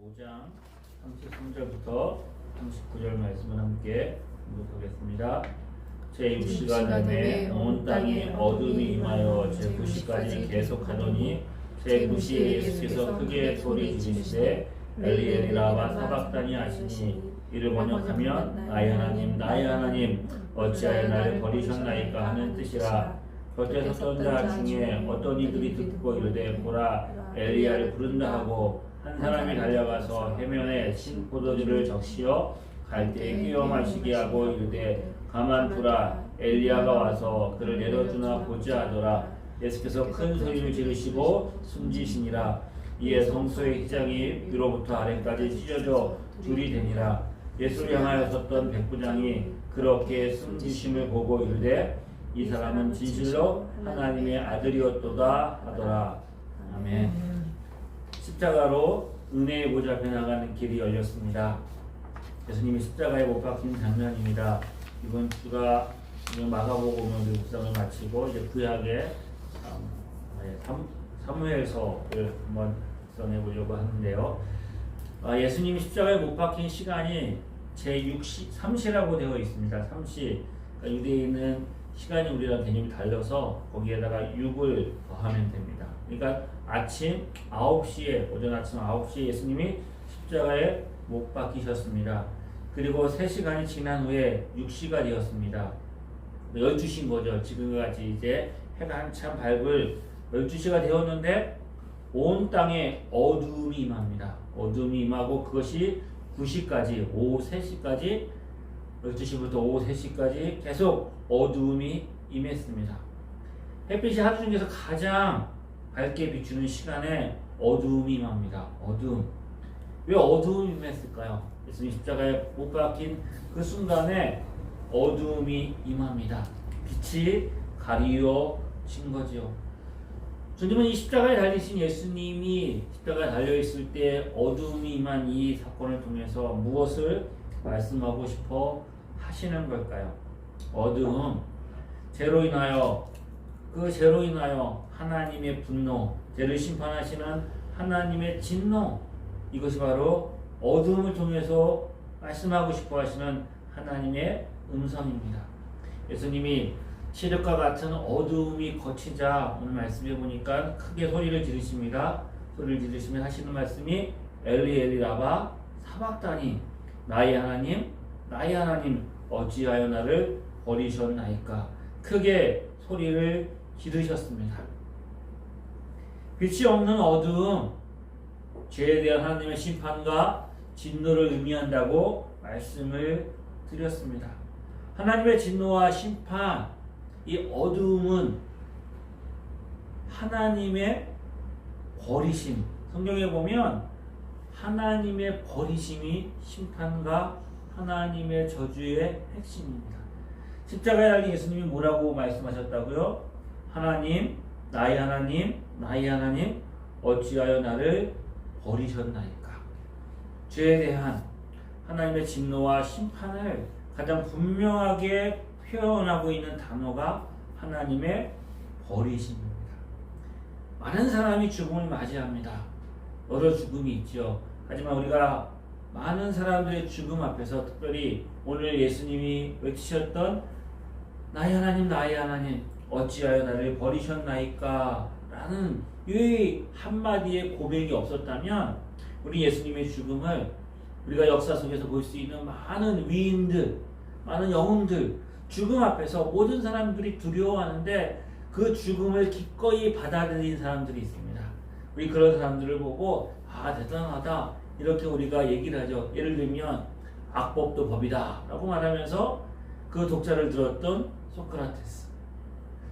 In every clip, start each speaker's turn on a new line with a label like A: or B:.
A: 5장 33절부터 39절 말씀을 함께 공독하겠습니다. 제6시간에 온 땅에 어둠이 임하여 제9시까지 계속하더니 제9시에 예수께서 크게 소리 지르시되 엘리 엘리 라마 사박다니 하시니 이를 번역하면 나의 하나님 나의 하나님 어찌하여 나를 버리셨나이까 하는 뜻이라. 곁에 섰던 자 중에 어떤 이들이 듣고 이르되 보라 엘리야를 부른다 하고 한 사람이 달려가서 해면에 신 포도주를 적시어 갈대에 끼워 마시게 하고 이르되 가만 두라 엘리야가 와서 그를 내려주나 보자 하더라. 예수께서 큰 소리를 지르시고 숨지시니라. 이에 성소의 휘장이 위로부터 아래까지 찢어져 둘이 되니라. 예수를 향하여 섰던 백부장이 그렇게 숨지심을 보고 이르되 이 사람은 진실로 하나님의 아들이었도다 하더라. 아멘. 십자가로 은혜의 보좌 앞에 나가는 길이 열렸습니다. 예수님이 십자가에 못 박힌 장면입니다. 이번 주가 마가복음의 묵상을 마치고 이제 구약의 사무엘서를 한번 써내보려고 하는데요. 예수님이 십자가에 못 박힌 시간이 제3시라고 되어 있습니다. 3시. 그러니까 유대인은 시간이 우리랑 개념이 달라서 거기에다가 6을 더하면 됩니다. 그러니까 아침 9시에 오전 아침 9시에 예수님이 십자가에 못 박히셨습니다. 그리고 3시간이 지난 후에 6시가 되었습니다. 12시인 거죠. 지금까지 이제 해가 한참 밝을 12시가 되었는데 온 땅에 어둠이 임합니다. 어둠이 임하고 그것이 9시까지 오후 3시까지 12시부터 오후 3시까지 계속 어두움이 임했습니다. 햇빛이 하루 중에서 가장 밝게 비추는 시간에 어두움이 임합니다. 어두움. 왜 어두움이 임했을까요? 예수님 십자가에 못 박힌 그 순간에 어두움이 임합니다. 빛이 가리워진 거죠. 주님은 이 십자가에 달리신 예수님이 십자가에 달려있을 때 어두움이 임한 이 사건을 통해서 무엇을 말씀하고 싶어 하시는 걸까요? 어두움, 죄로 인하여 하나님의 분노, 죄를 심판하시는 하나님의 진노, 이것이 바로 어두움을 통해서 말씀하고 싶어 하시는 하나님의 음성입니다. 예수님이 시력과 같은 어두움이 거치자 오늘 말씀해 보니까 크게 소리를 지르십니다. 소리를 지르시면 하시는 말씀이 엘리 엘리 라마 사박다니 나의 하나님 나의 하나님 어찌하여 나를 버리셨나이까. 크게 소리를 지르셨습니다. 빛이 없는 어두움, 죄에 대한 하나님의 심판과 진노를 의미한다고 말씀을 드렸습니다. 하나님의 진노와 심판, 이 어두움은 하나님의 버리심. 성경에 보면 하나님의 버리심이 심판과 하나님의 저주의 핵심입니다. 십자가에 달린 예수님이 뭐라고 말씀하셨다고요? 하나님, 나의 하나님, 나의 하나님, 어찌하여 나를 버리셨나이까. 죄에 대한 하나님의 진노와 심판을 가장 분명하게 표현하고 있는 단어가 하나님의 버리심입니다. 많은 사람이 죽음을 맞이합니다. 여러 죽음이 있죠. 하지만 우리가 많은 사람들의 죽음 앞에서 특별히 오늘 예수님이 외치셨던 나의 하나님 나의 하나님 어찌하여 나를 버리셨나이까 라는 이 한마디의 고백이 없었다면 우리 예수님의 죽음을 우리가 역사 속에서 볼 수 있는 많은 위인들, 많은 영웅들, 죽음 앞에서 모든 사람들이 두려워하는데 그 죽음을 기꺼이 받아들인 사람들이 있습니다. 우리 그런 사람들을 보고 대단하다 이렇게 우리가 얘기를 하죠. 예를 들면 악법도 법이다 라고 말하면서 그 독자를 들었던 소크라테스.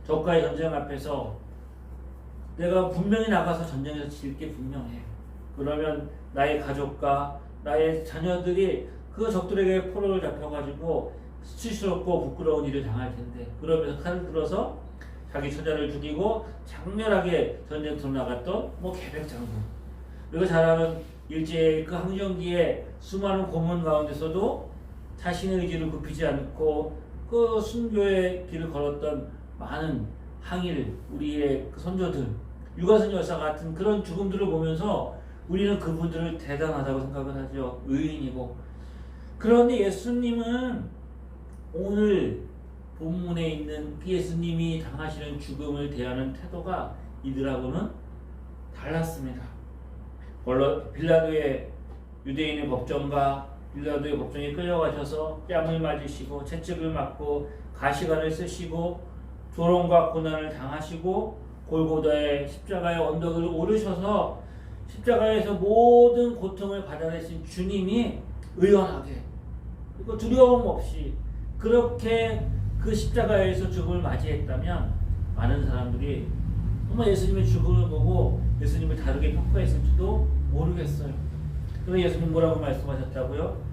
A: 적과의 전쟁 앞에서 내가 분명히 나가서 전쟁에서 질 게 분명해. 그러면 나의 가족과 나의 자녀들이 그 적들에게 포로를 잡혀가지고 수치스럽고 부끄러운 일을 당할 텐데 그러면서 칼을 들어서 자기 처자를 죽이고 장렬하게 전쟁터로 나갔던 계백장군. 그리고 잘 아는 일제의 그 항쟁기에 수많은 고문 가운데서도 자신의 의지를 굽히지 않고 그 순교의 길을 걸었던 많은 항일 우리의 그 선조들, 유가선 열사 같은 그런 죽음들을 보면서 우리는 그분들을 대단하다고 생각을 하죠. 의인이고. 그런데 예수님은 오늘 본문에 있는 그 예수님이 당하시는 죽음을 대하는 태도가 이들하고는 달랐습니다. 빌라도의 유대인의 법정과 빌라도의 법정에 끌려가셔서 뺨을 맞으시고 채찍을 맞고 가시관을 쓰시고 조롱과 고난을 당하시고 골고다의 십자가의 언덕을 오르셔서 십자가에서 모든 고통을 받아내신 주님이 의연하게 그리고 두려움 없이 그렇게 그 십자가에서 죽음을 맞이했다면 많은 사람들이 정말 예수님의 죽음을 보고 예수님을 다르게 평가했을지도 모르겠어요. 그런데 예수님 뭐라고 말씀하셨다고요?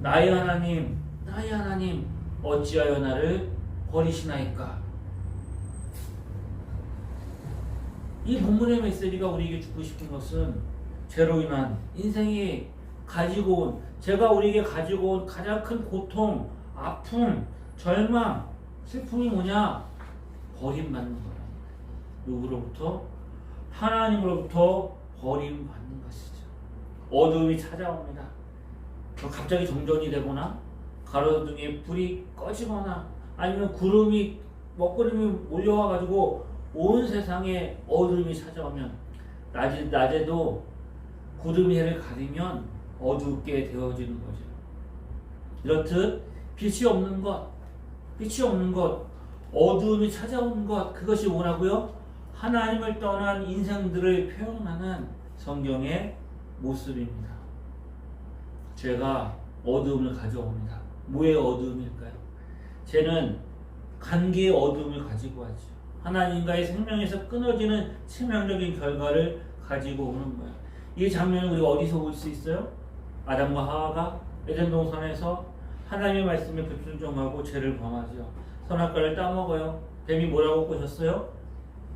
A: 나의 하나님, 나의 하나님, 어찌하여 나를 버리시나이까? 이 본문의 메시지가 우리에게 주고 싶은 것은 죄로 인한 인생이 가지고 온, 제가 우리에게 가지고 온 가장 큰 고통, 아픔, 절망, 슬픔이 뭐냐? 버림받는 거예요. 누구로부터? 하나님으로부터 버림받는 것이죠. 어두움이 찾아옵니다. 갑자기 정전이 되거나 가로등에 불이 꺼지거나 아니면 먹구름이 몰려와가지고 온 세상에 어두움이 찾아오면 낮에도 구름이 해를 가리면 어둡게 되어지는 거죠. 이렇듯 빛이 없는 것, 어두움이 찾아오는 것, 그것이 뭐라고요? 하나님을 떠난 인생들을 표현하는 성경의 모습입니다. 죄가 어두움을 가져옵니다. 뭐의 어두움일까요? 죄는 관계의 어두움을 가지고 하죠. 하나님과의 생명에서 끊어지는 치명적인 결과를 가지고 오는 거예요. 이 장면을 우리가 어디서 볼 수 있어요? 아담과 하와가 에덴 동산에서 하나님의 말씀에 불순종하고 죄를 범하죠. 선악과를 따먹어요. 뱀이 뭐라고 꼬셨어요?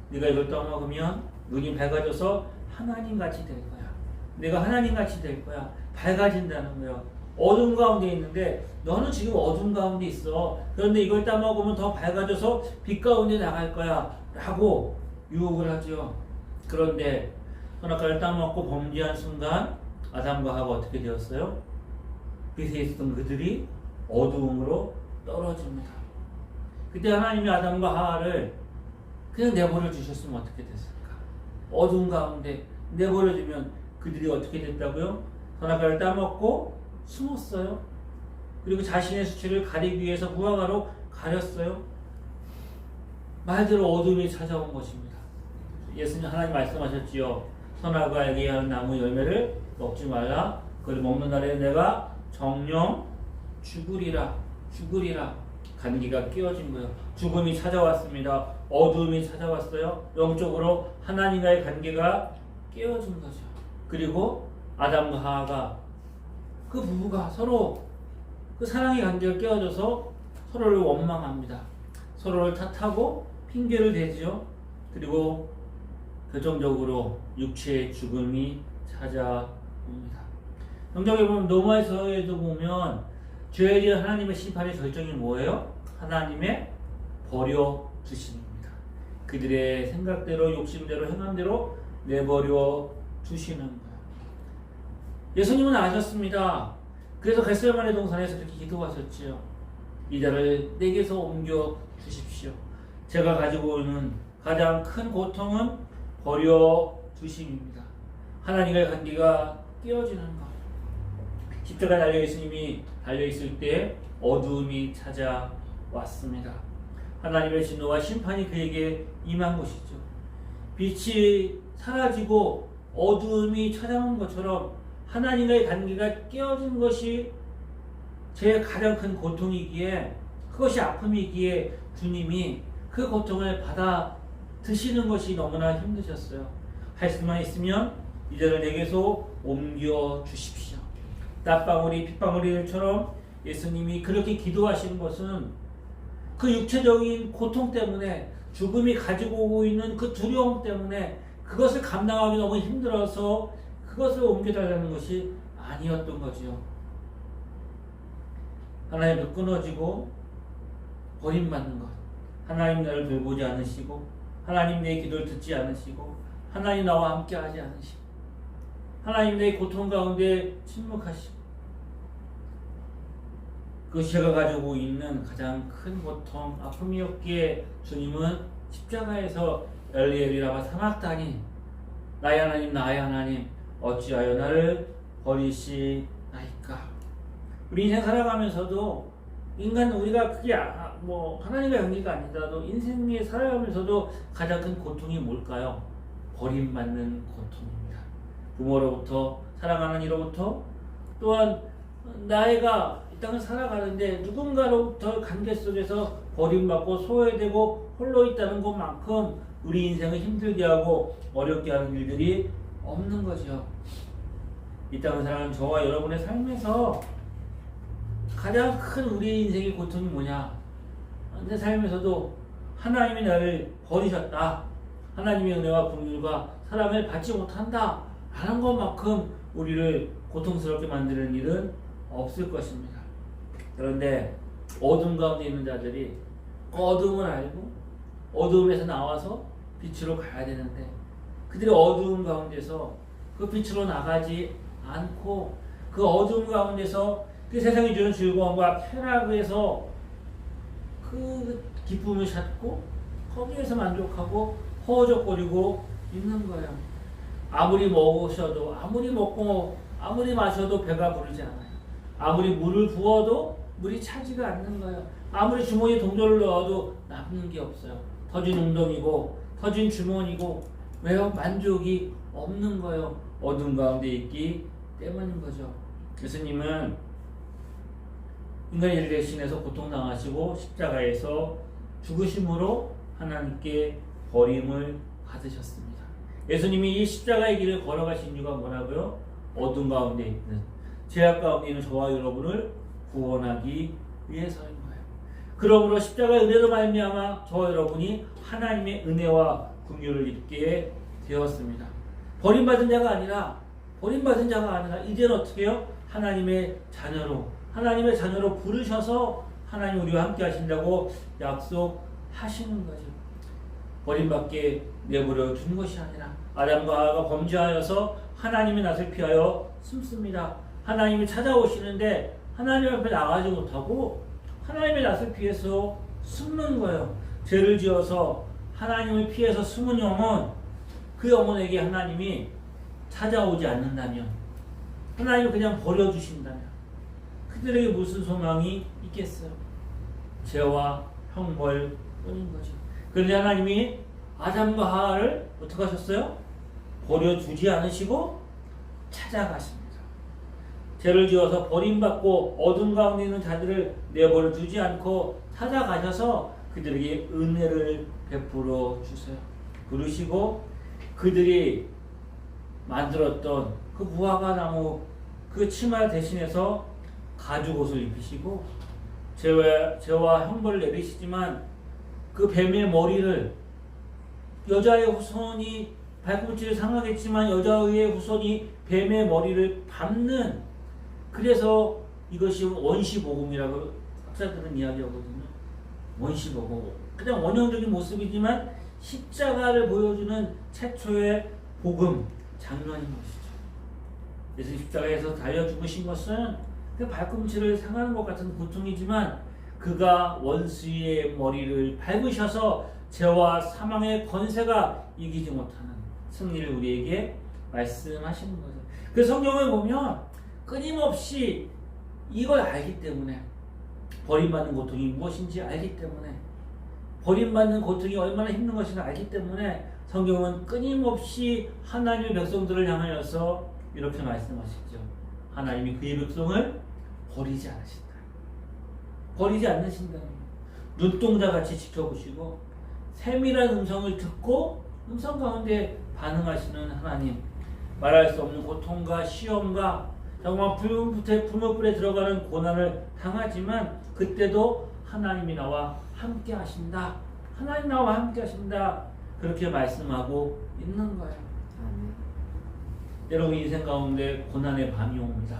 A: 네가 이걸 따먹으면 눈이 밝아져서 하나님같이 될 거야. 내가 하나님같이 될 거야. 밝아진다는 거예요. 어둠 가운데 있는데 너는 지금 어둠 가운데 있어. 그런데 이걸 따먹으면 더 밝아져서 빛 가운데 나갈 거야. 라고 유혹을 하죠. 그런데 선악과를 따먹고 범죄한 순간 아담과 하와가 어떻게 되었어요? 빛에 있었던 그들이 어두움으로 떨어집니다. 그때 하나님이 아담과 하와를 그냥 내버려 주셨으면 어떻게 됐을까? 어두움 가운데 내버려 주면 그들이 어떻게 됐다고요? 선악과를 따먹고 숨었어요. 그리고 자신의 수치를 가리기 위해서 무화과로 가렸어요. 말대로 어둠이 찾아온 것입니다. 예수님 하나님 말씀하셨지요. 선악과 알게 하는 나무 열매를 먹지 말라. 그걸 먹는 날에 내가 정령 죽으리라. 간기가 끼어진 거예요. 죽음이 찾아왔습니다. 어두움이 찾아왔어요. 영적으로 하나님과의 관계가 끼어진 거죠. 그리고 아담과 하와가 그 부부가 서로 그 사랑의 관계가 깨어져서 서로를 원망합니다. 서로를 탓하고 핑계를 대죠. 그리고 결정적으로 육체의 죽음이 찾아옵니다. 성경에 보면 로마서에도 보면 죄에 대한 하나님의 심판의 절정이 뭐예요? 하나님의 버려두심입니다. 그들의 생각대로 욕심대로 행함대로 내버려 두시는 거예요. 예수님은 아셨습니다. 그래서 겟세마네 동산에서 그렇게 기도하셨지요. 이 자를 내게서 옮겨 주십시오. 제가 가지고 오는 가장 큰 고통은 버려 두심입니다. 하나님과의 관계가 깨어지는 것. 십자가에 달려 예수님이 달려있을 때 어두움이 찾아왔습니다. 하나님의 진노와 심판이 그에게 임한 것이죠. 빛이 사라지고 어두움이 찾아온 것처럼 하나님과의 관계가 깨어진 것이 제 가장 큰 고통이기에, 그것이 아픔이기에 주님이 그 고통을 받아 드시는 것이 너무나 힘드셨어요. 할 수만 있으면 이제는 내게서 옮겨 주십시오. 땀방울이 빗방울이들처럼 예수님이 그렇게 기도하시는 것은 그 육체적인 고통 때문에, 죽음이 가지고 오고 있는 그 두려움 때문에 그것을 감당하기 너무 힘들어서 그것을 옮겨달라는 것이 아니었던 거죠. 하나님을 끊어지고 버림받는 것, 하나님 나를 돌보지 않으시고 하나님 내 기도를 듣지 않으시고 하나님 나와 함께 하지 않으시고 하나님 내 고통 가운데 침묵하시고, 그것이 제가 가지고 있는 가장 큰 고통, 아픔이었기에 주님은 십자가에서 엘리엘이라마 사막다니, 나의 하나님 나의 하나님 어찌하여 나를 버리시나이까. 우리 인생 살아가면서도 인간 우리가 그게 뭐 하나님과 관계가 아니더라도 인생에 살아가면서도 가장 큰 고통이 뭘까요? 버림받는 고통입니다. 부모로부터, 사랑하는 이로부터, 또한 나이가 이 땅을 살아가는데 누군가로부터 관계 속에서 버림받고 소외되고 홀로 있다는 것만큼 우리 인생을 힘들게 하고 어렵게 하는 일들이 없는 거죠. 이 땅을 살아가는 저와 여러분의 삶에서 가장 큰 우리 인생의 고통이 뭐냐? 내 삶에서도 하나님이 나를 버리셨다, 하나님의 은혜와 긍휼과 사랑을 받지 못한다 하는 것만큼 우리를 고통스럽게 만드는 일은 없을 것입니다. 그런데 어둠 가운데 있는 자들이 어둠을 알고 어둠에서 나와서 빛으로 가야 되는데, 그들이 어두운 가운데서 그 빛으로 나가지 않고 그 어두운 가운데서 그 세상이 주는 즐거움과 쾌락에서 그 기쁨을 찾고 거기에서 만족하고 허우적거리고 있는 거예요. 아무리 먹으셔도, 아무리 먹고 아무리 마셔도 배가 부르지 않아요. 아무리 물을 부어도 물이 차지가 않는 거예요. 아무리 주머니에 동전을 넣어도 남는 게 없어요. 터진 웅덩이고 터진 주머니고, 왜요? 만족이 없는 거예요. 어둠 가운데 있기 때문인 거죠. 예수님은 인간의 대신해서 고통당하시고 십자가에서 죽으심으로 하나님께 버림을 받으셨습니다. 예수님이 이 십자가의 길을 걸어가신 이유가 뭐라고요? 어둠 가운데 있는, 죄악 가운데 있는 저와 여러분을 구원하기 위해서인 거예요. 그러므로 십자가의 은혜로 말미암아 저와 여러분이 하나님의 은혜와 긍휼을 입게 되었습니다. 버림받은 자가 아니라 이제는 어떻게 해요? 하나님의 자녀로 부르셔서 하나님 우리와 함께 하신다고 약속하시는 거죠. 버림받게 내버려 둔 것이 아니라 아담과 하와가 범죄하여서 하나님의 낯을 피하여 숨습니다. 하나님이 찾아오시는데 하나님 앞에 나가지 못하고 하나님의 낯을 피해서 숨는 거예요. 죄를 지어서 하나님을 피해서 숨은 영혼, 그 영혼에게 하나님이 찾아오지 않는다면, 하나님을 그냥 버려주신다면 그들에게 무슨 소망이 있겠어요? 죄와 형벌 뿐인 거죠. 그런데 하나님이 아담과 하와를 어떻게 하셨어요? 버려두지 않으시고 찾아가십니다. 죄를 지어서 버림받고 어둠 가운데 있는 자들을 내버려 두지 않고 찾아가셔서 그들에게 은혜를 베풀어 주세요. 부르시고 그들이 만들었던 그 무화과 나무 그 치마 대신해서 가죽 옷을 입히시고 죄와 형벌을 내리시지만 그 뱀의 머리를, 여자의 후손이 발꿈치를 상하겠지만 여자의 후손이 뱀의 머리를 밟는, 그래서 이것이 원시복음이라고 학자들은 이야기하거든요. 원시복음, 그냥 원형적인 모습이지만 십자가를 보여주는 최초의 복음 장면인 것이죠. 그래서 십자가에서 달려 죽으신 것은 그 발꿈치를 상하는 것 같은 고통이지만 그가 원수의 머리를 밟으셔서 죄와 사망의 권세가 이기지 못하는 승리를 우리에게 말씀하시는 거죠. 그 성경을 보면 끊임없이 이걸 알기 때문에, 버림받는 고통이 무엇인지 알기 때문에, 버림받는 고통이 얼마나 힘든 것인지 알기 때문에 성경은 끊임없이 하나님의 백성들을 향하여서 이렇게 말씀하시죠. 하나님이 그의 백성을 버리지 않으신다. 버리지 않으신다. 눈동자같이 지켜보시고 세밀한 음성을 듣고 음성 가운데 반응하시는 하나님, 말할 수 없는 고통과 시험과 정말 불못불에 들어가는 고난을 당하지만 그때도 하나님이 나와 함께 하신다. 하나님 나와 함께 하신다. 그렇게 말씀하고 있는 거예요. 여러분 인생 가운데 고난의 밤이 옵니다.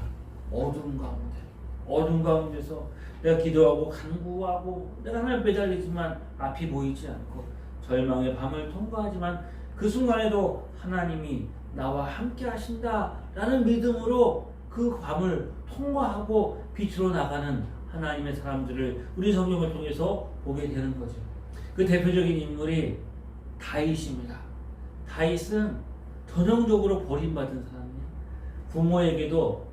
A: 어둠 가운데서 내가 기도하고 간구하고 내가 하나님 매달리지만 앞이 보이지 않고 절망의 밤을 통과하지만 그 순간에도 하나님이 나와 함께 하신다 라는 믿음으로 그 밤을 통과하고 빛으로 나가는 하나님의 사람들을 우리 성경을 통해서 보게 되는 거죠. 그 대표적인 인물이 다윗입니다. 다윗은 전형적으로 버림받은 사람이에요. 부모에게도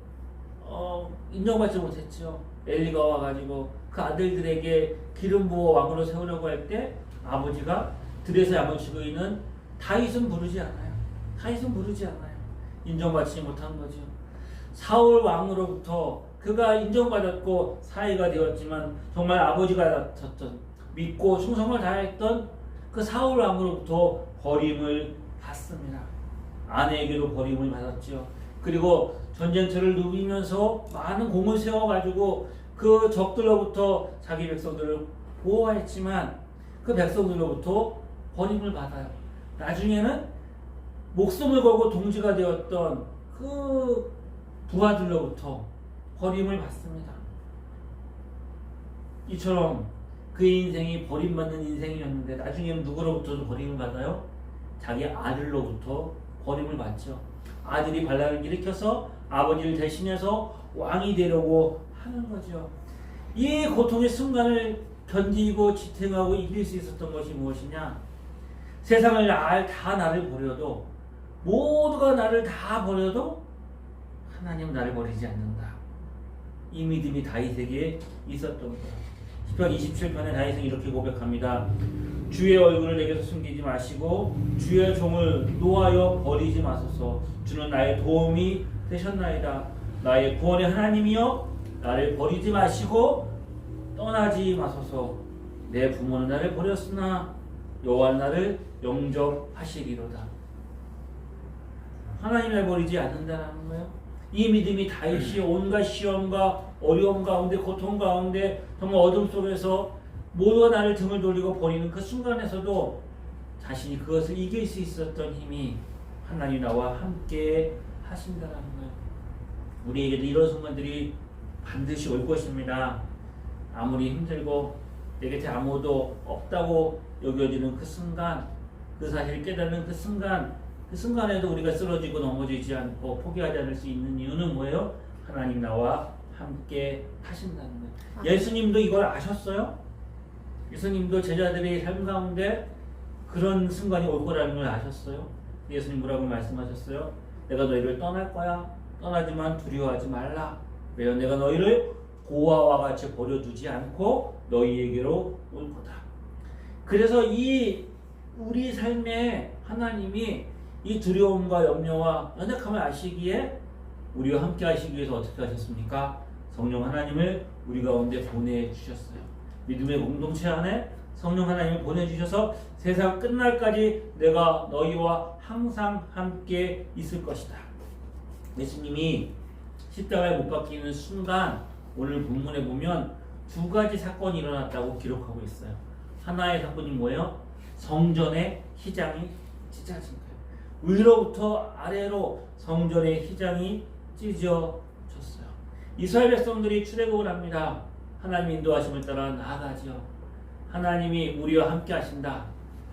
A: 인정받지 못했죠. 엘리가 와가지고 그 아들들에게 기름 부어 왕으로 세우려고 할 때 아버지가 들에서 야단치고 있는 다윗은 부르지 않아요. 다윗은 부르지 않아요. 인정받지 못한 거죠. 사울 왕으로부터 그가 인정받았고 사위가 되었지만 정말 아버지가 다쳤던 믿고 충성을 다했던 그 사울 왕으로부터 버림을 받습니다. 아내에게도 버림을 받았죠. 그리고 전쟁터를 누비면서 많은 공을 세워가지고 그 적들로부터 자기 백성들을 보호했지만 그 백성들로부터 버림을 받아요. 나중에는 목숨을 걸고 동지가 되었던 그 부하들로부터 버림을 받습니다. 이처럼 그의 인생이 버림받는 인생이었는데 나중에는 누구로부터도 버림을 받아요? 자기 아들로부터 버림을 받죠. 아들이 반란을 일으켜서 아버지를 대신해서 왕이 되려고 하는 거죠. 이 고통의 순간을 견디고 지탱하고 이길 수 있었던 것이 무엇이냐? 세상을 다 나를 버려도 모두가 나를 다 버려도 하나님은 나를 버리지 않는다. 이 믿음이 다윗에게 있었던 거예요. 시편 27편에 다윗은 이렇게 고백합니다. 주의 얼굴을 내게서 숨기지 마시고 주의 종을 노하여 버리지 마소서. 주는 나의 도움이 되셨나이다. 나의 구원의 하나님이여 나를 버리지 마시고 떠나지 마소서. 내 부모는 나를 버렸으나 여호와는 나를 영접하시리로다. 하나님 날 버리지 않는다는 거예요. 이 믿음이 다윗이 온갖 시험과 어려움 가운데 고통 가운데 정말 어둠 속에서 모두가 나를 등을 돌리고 버리는 그 순간에서도 자신이 그것을 이길 수 있었던 힘이 하나님 나와 함께 하신다는 거예요. 우리에게도 이런 순간들이 반드시 올 것입니다. 아무리 힘들고 내 곁에 아무도 없다고 여겨지는 그 순간, 그 사실을 깨닫는 그 순간에도 우리가 쓰러지고 넘어지지 않고 포기하지 않을 수 있는 이유는 뭐예요? 하나님 나와 함께 하신다는 거예요. 예수님도 이걸 아셨어요? 예수님도 제자들의 삶 가운데 그런 순간이 올 거라는 걸 아셨어요? 예수님 뭐라고 말씀하셨어요? 내가 너희를 떠날 거야. 떠나지만 두려워하지 말라. 왜요? 내가 너희를 고아와 같이 버려두지 않고 너희에게로 올 거다. 그래서 이 우리 삶에 하나님이 이 두려움과 염려와 연약함을 아시기에 우리와 함께 하시기 위해서 어떻게 하셨습니까? 성령 하나님을 우리 가운데 보내주셨어요. 믿음의 공동체 안에 성령 하나님을 보내주셔서 세상 끝날까지 내가 너희와 항상 함께 있을 것이다. 예수님이 십자가에 못 박히는 순간 오늘 본문에 보면 두 가지 사건이 일어났다고 기록하고 있어요. 하나의 사건이 뭐예요? 성전의 휘장이 찢어진 거예요. 위로부터 아래로 성전의 휘장이 찢어졌어요. 이스라엘 백성들이 출애굽을 합니다. 하나님 인도하심을 따라 나아가죠. 하나님이 우리와 함께 하신다.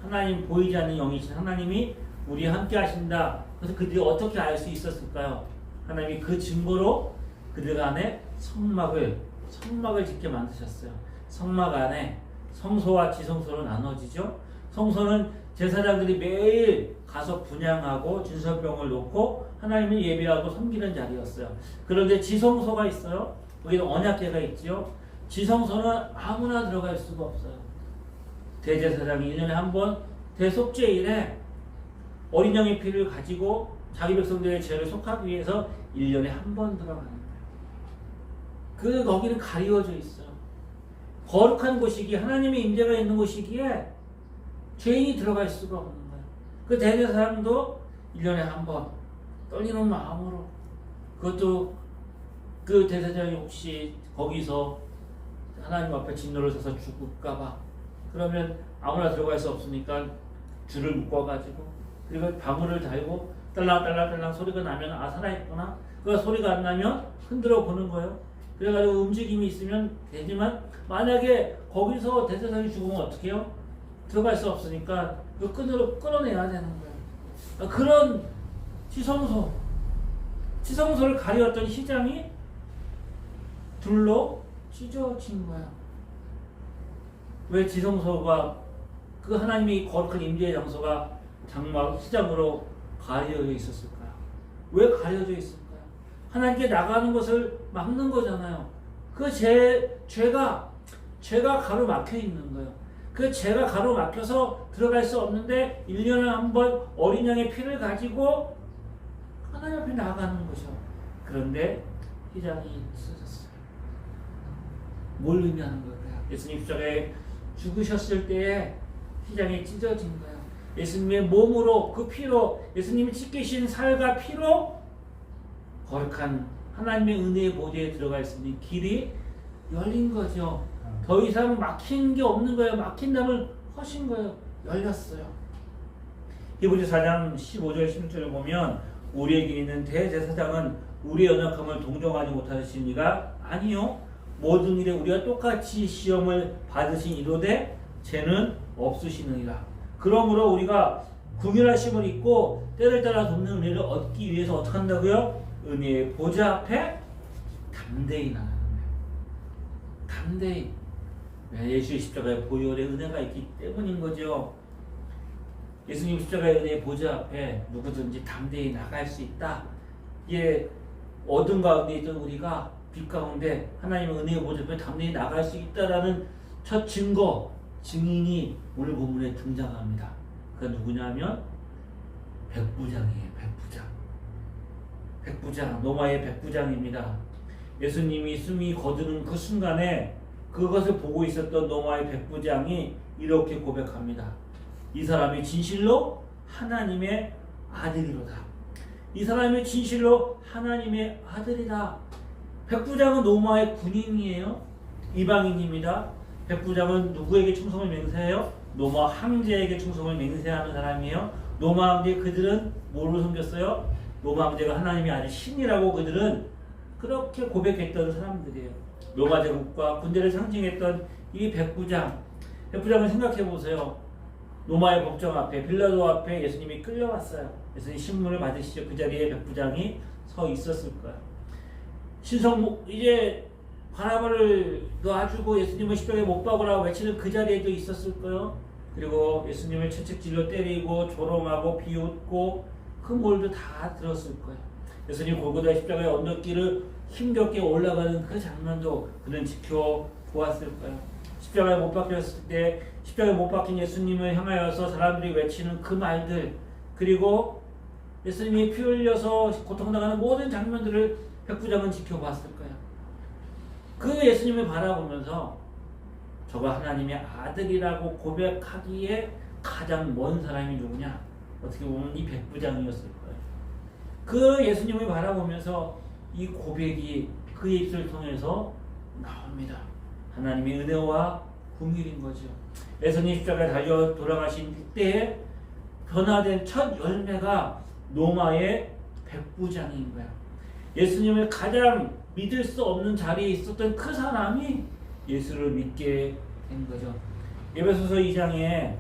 A: 하나님 보이지 않는 영이신 하나님이 우리와 함께 하신다. 그래서 그들이 어떻게 알 수 있었을까요? 하나님이 그 증거로 그들 안에 성막을 짓게 만드셨어요. 성막 안에 성소와 지성소로 나눠지죠. 성소는 제사장들이 매일 가서 분향하고 진설병을 놓고 하나님을 예배하고 섬기는 자리였어요. 그런데 지성소가 있어요. 거기는 언약궤가 있죠. 지성소는 아무나 들어갈 수가 없어요. 대제사장이 1년에 한 번 대속죄일에 어린 양의 피를 가지고 자기 백성들의 죄를 속하기 위해서 1년에 한 번 들어가는 거예요. 거기는 가리워져 있어요. 거룩한 곳이기에 하나님의 임재가 있는 곳이기에 죄인이 들어갈 수가 없는 거예요. 그 대제사장도 1년에 한 번 떨리는 마음으로, 그것도 그 대제사장이 혹시 거기서 하나님 앞에 진노를 서서 죽을까봐, 그러면 아무나 들어갈 수 없으니까 줄을 묶어가지고 그리고 방울을 달고 딸랑딸랑딸랑 소리가 나면 살아있구나. 그 소리가 안 나면 흔들어 보는 거예요. 그래가지고 움직임이 있으면 되지만 만약에 거기서 대제사장이 죽으면 어떻게 해요? 들어갈 수 없으니까 그 끈으로 끌어내야 되는 거예요. 그런 지성소를 가려웠던 휘장이 둘로 찢어진 거야. 왜 지성소가 그 하나님이 거룩한 임재의 장소가 장막 휘장으로 가려져 있었을까요? 왜 가려져 있을까요? 하나님께 나가는 것을 막는 거잖아요. 그 죄가 가로막혀 있는 거예요. 그 죄가 가로막혀서 들어갈 수 없는데 1년에 한 번 어린 양의 피를 가지고 하나님 앞에 나가는 거죠. 그런데 휘장이 찢어졌어요. 뭘 의미하는 걸까요? 예수님 십자가에 죽으셨을 때에 휘장이 찢어진 거예요. 예수님의 몸으로 그 피로 예수님이 찢기신 살과 피로 거룩한 하나님의 은혜의 보좌에 들어갈 수 있는 길이 열린 거죠. 더 이상 막힌 게 없는 거예요. 막힌 담을 허신 거예요. 열렸어요. 히브리서 4장 15절 16절을 보면 우리에게 있는 대제사장은 우리의 연약함을 동정하지 못하신 이가 아니요 모든 일에 우리가 똑같이 시험을 받으신 이로되 죄는 없으시느니라. 그러므로 우리가 긍휼한 심을 입고 때를 따라 돕는 은혜를 얻기 위해서 어떻게 한다고요? 은혜의 보좌 앞에 담대히 나가는 거예요. 담대히. 예수의 십자가의 보혈의 은혜가 있기 때문인 거죠. 예수님 십자가의 은혜의 보좌 앞에 누구든지 담대히 나갈 수 있다. 이게 어둠 가운데 있던 우리가 빛 가운데 하나님의 은혜의 보좌 앞에 담대히 나갈 수 있다라는 첫 증거, 증인이 오늘 본문에 등장합니다. 그가 누구냐면 백부장이에요. 백부장, 로마의 백부장입니다. 예수님이 숨이 거두는 그 순간에 그것을 보고 있었던 로마의 백부장이 이렇게 고백합니다. 이 사람이 진실로 하나님의 아들이로다. 이 사람이 진실로 하나님의 아들이다. 백부장은 로마의 군인이에요. 이방인입니다. 백부장은 누구에게 충성을 맹세해요? 로마 황제에게 충성을 맹세하는 사람이에요. 로마 황제 그들은 뭐로 섬겼어요? 로마 황제가 하나님의 아들 신이라고 그들은 그렇게 고백했던 사람들이에요. 로마 제국과 군대를 상징했던 이 백부장을 생각해 보세요. 로마의 법정 앞에 빌라도 앞에 예수님이 끌려왔어요. 예수님 신문을 받으시죠. 그 자리에 백부장이 서 있었을 거예요. 이제 바나바를 놔주고 예수님을 십자가에 못 박으라고 외치는 그 자리에도 있었을 거예요. 그리고 예수님을 채찍질로 때리고 조롱하고 비웃고 그 몰도 다 들었을 거예요. 예수님 골고다 십자가의 언덕길을 힘겹게 올라가는 그 장면도 그는 지켜보았을 거예요. 십자가에 못 박혔을 때 십자가에 못 박힌 예수님을 향하여서 사람들이 외치는 그 말들, 그리고 예수님이 피 흘려서 고통당하는 모든 장면들을 백부장은 지켜봤을 거예요. 그 예수님을 바라보면서 저가 하나님의 아들이라고 고백하기에 가장 먼 사람이 누구냐? 어떻게 보면 이 백부장이었을 거예요. 그 예수님을 바라보면서 이 고백이 그의 입술을 통해서 나옵니다. 하나님의 은혜와 긍휼인 거죠. 예수님 십자가에 달려 돌아가신 그때에 변화된 첫 열매가 로마의 백부장인 거야. 예수님을 가장 믿을 수 없는 자리에 있었던 그 사람이 예수를 믿게 된 거죠. 에베소서 2장에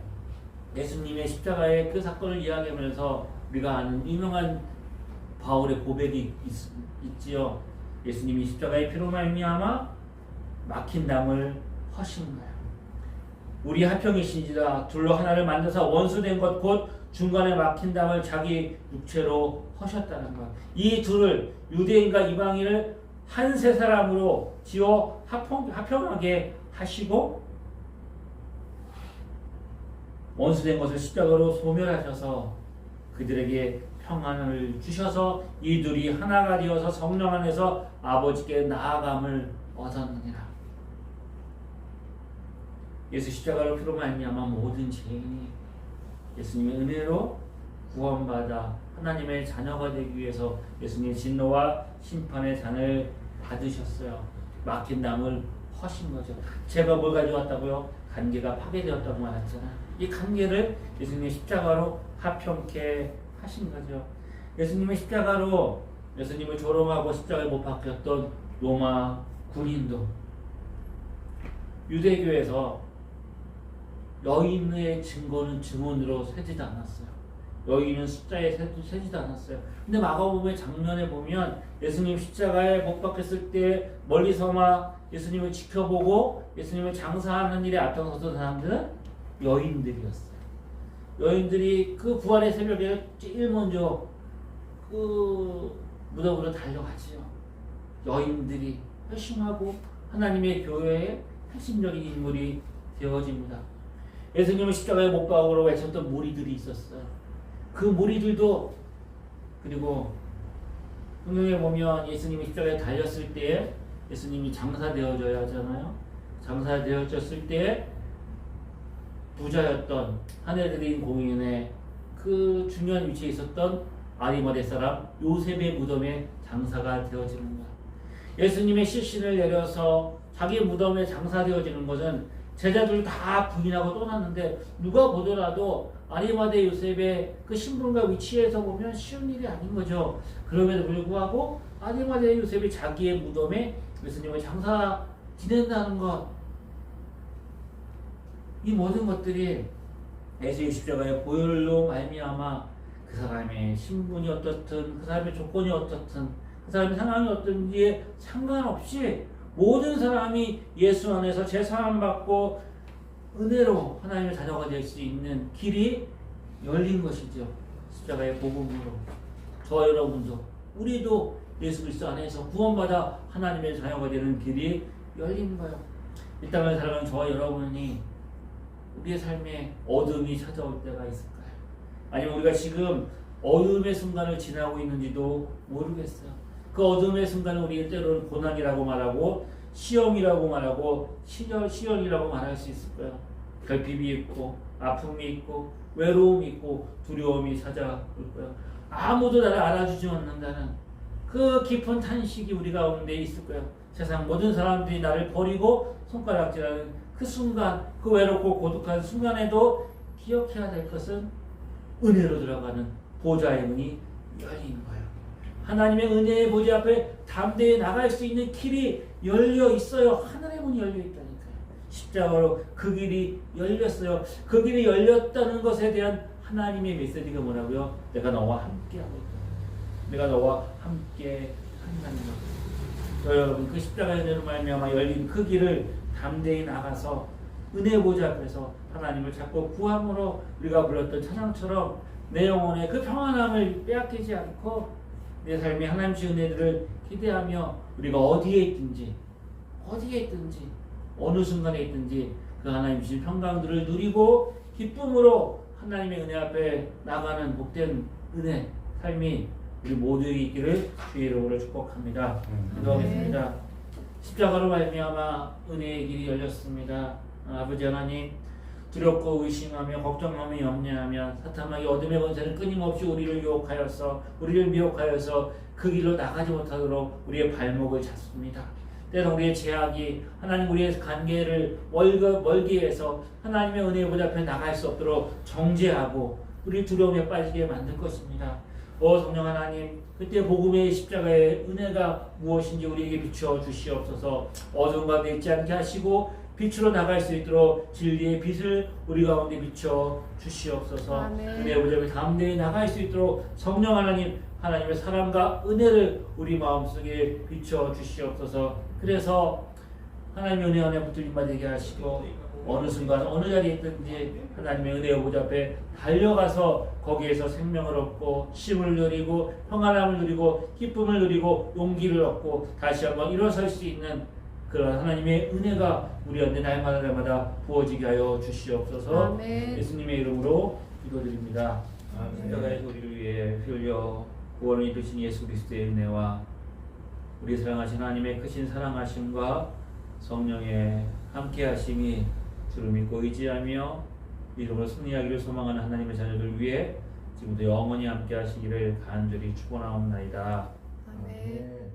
A: 예수님의 십자가의 그 사건을 이야기하면서 우리가 아는 유명한 바울의 고백이 있지요. 예수님이 십자가의 피로 말미암아 막힌 담을 허신 거야. 우리 화평이신지라 둘로 하나를 만드사 원수된 것 곧 중간에 막힌 담을 자기 육체로 허셨다는 것. 이 둘을 유대인과 이방인을 한 세 사람으로 지어 화평하게 하시고 원수된 것을 십자가로 소멸하셔서 그들에게 평안을 주셔서 이 둘이 하나가 되어서 성령 안에서 아버지께 나아감을 얻었느니라. 예수 십자가로 피로 말미암아 모든 죄인이 예수님의 은혜로 구원받아 하나님의 자녀가 되기 위해서 예수님의 진노와 심판의 잔을 받으셨어요. 막힌 담을 허신 거죠. 제가 뭘 가져왔다고요? 관계가 파괴되었다고 말했잖아요. 이 관계를 예수님의 십자가로 화평케 하신 거죠. 예수님의 십자가로 예수님을 조롱하고 십자가에 못 박혔던 로마 군인도 유대교에서 여인의 증거는 증언으로 세지도 않았어요. 여인은 숫자에 세지도 않았어요. 근데 마가복음의 장면에 보면 예수님 십자가에 못 박혔을 때 멀리서만 예수님을 지켜보고 예수님을 장사하는 일에 앞장섰던 사람들은 여인들이었어요. 여인들이 그 부활의 새벽에 제일 먼저 그 무덤으로 달려가지요. 여인들이 회심하고 하나님의 교회의 핵심적인 인물이 되어집니다. 예수님을 십자가에 못 박으러 외쳤던 무리들이 있었어요. 그 무리들도 그리고 성경에 보면 예수님이 십자가에 달렸을 때 예수님이 장사되어져야 하잖아요. 장사되어졌을 때 부자였던 하늘드린 공인의 그 중요한 위치에 있었던 아리마대 사람 요셉의 무덤에 장사가 되어지는 거야. 예수님의 실신을 내려서 자기 무덤에 장사되어지는 것은 제자들 다 부인하고 떠났는데 누가 보더라도 아리마대 요셉의 그 신분과 위치에서 보면 쉬운 일이 아닌 거죠. 그럼에도 불구하고 아리마대 요셉이 자기의 무덤에 예수님을 장사 지낸다는 것, 이 모든 것들이 예수의 십자가의 보혈로 말미암아 그 사람의 신분이 어떻든 그 사람의 조건이 어떻든 그 사람의 상황이 어떤지에 상관없이 모든 사람이 예수 안에서 제사함 받고 은혜로 하나님의 자녀가 될 수 있는 길이 열린 것이죠. 십자가의 복음으로 저와 여러분도 우리도 예수 그리스도 안에서 구원받아 하나님의 자녀가 되는 길이 열린 거예요. 이 땅을 살아가는 저와 여러분이 우리의 삶에 어둠이 찾아올 때가 있을까요? 아니면 우리가 지금 어둠의 순간을 지나고 있는지도 모르겠어요. 그 어둠의 순간은 우리 때로는 고난이라고 말하고 시험이라고 말하고 시련이라고 말할 수 있을 거예요. 결핍이 있고 아픔이 있고 외로움이 있고 두려움이 찾아올 거예요. 아무도 나를 알아주지 않는다는 그 깊은 탄식이 우리 가운데 있을 거예요. 세상 모든 사람들이 나를 버리고 손가락질하는 그 순간, 그 외롭고 고독한 순간에도 기억해야 될 것은 은혜로 들어가는 보좌의 문이 열린 거예요. 하나님의 은혜의 보좌 앞에 담대히 나갈 수 있는 길이 열려 있어요. 하늘의 문이 열려 있다니까요. 십자가로 그 길이 열렸어요. 그 길이 열렸다는 것에 대한 하나님의 메시지가 뭐라고요? 내가 너와 함께하고 있다. 내가 너와 함께 한다는 것. 여러분, 그 십자가의 은혜로 말미암아 열린 그 길을 담대히 나가서 은혜 보좌 앞에서 하나님을 찾고 구함으로 우리가 불렀던 찬양처럼 내 영혼의 그 평안함을 빼앗기지 않고 내 삶의 하나님의 은혜들을 기대하며 우리가 어디에 있든지 어느 순간에 있든지 그 하나님 주신 평강들을 누리고 기쁨으로 하나님의 은혜 앞에 나가는 복된 은혜 삶이 우리 모두에게 있기를 주의 이름으로 축복합니다. 기도하겠습니다. 십자가로 말미암아 은혜의 길이 열렸습니다. 아버지 하나님, 두렵고 의심하며 걱정하며 염려하며 사탄마귀 어둠의 권세는 끊임없이 우리를 유혹하여서 우리를 미혹하여서 그 길로 나가지 못하도록 우리의 발목을 잡습니다. 때로 우리의 제약이 하나님 우리의 관계를 멀게 해서 하나님의 은혜의 보좌 앞에 나갈 수 없도록 정죄하고 우리 두려움에 빠지게 만들 것입니다. 성령 하나님, 그때 복음의 십자가의 은혜가 무엇인지 우리에게 비추어 주시옵소서. 어두운 가운데 있지 않게 하시고 빛으로 나갈 수 있도록 진리의 빛을 우리 가운데 비춰 주시옵소서. 은혜의 보좌에 담대히 나갈 수 있도록 성령 하나님, 하나님의 사랑과 은혜를 우리 마음속에 비춰 주시옵소서. 그래서 하나님의 은혜 안에 붙들림 받게 하시고 어느 순간 어느 자리에 있든지 하나님의 은혜의 보좌 앞에 달려가서 거기에서 생명을 얻고 쉼을 누리고 평안함을 누리고 기쁨을 누리고 용기를 얻고 다시 한번 일어설 수 있는 그런 하나님의 은혜가 우리한테 날마다 부어지게 하여 주시옵소서. 아멘. 예수님의 이름으로 기도드립니다. 십자가에서 우리를 위해 흘려 구원을 이루신 예수 그리스도의 은혜와 우리 사랑하신 하나님의 크신 사랑하심과 성령의 함께하심이 주를 믿고 의지하며 이름으로 승리하기를 소망하는 하나님의 자녀들 위해 지금도 영원히 함께하시기를 간절히 축원하옵나이다.
B: 아멘.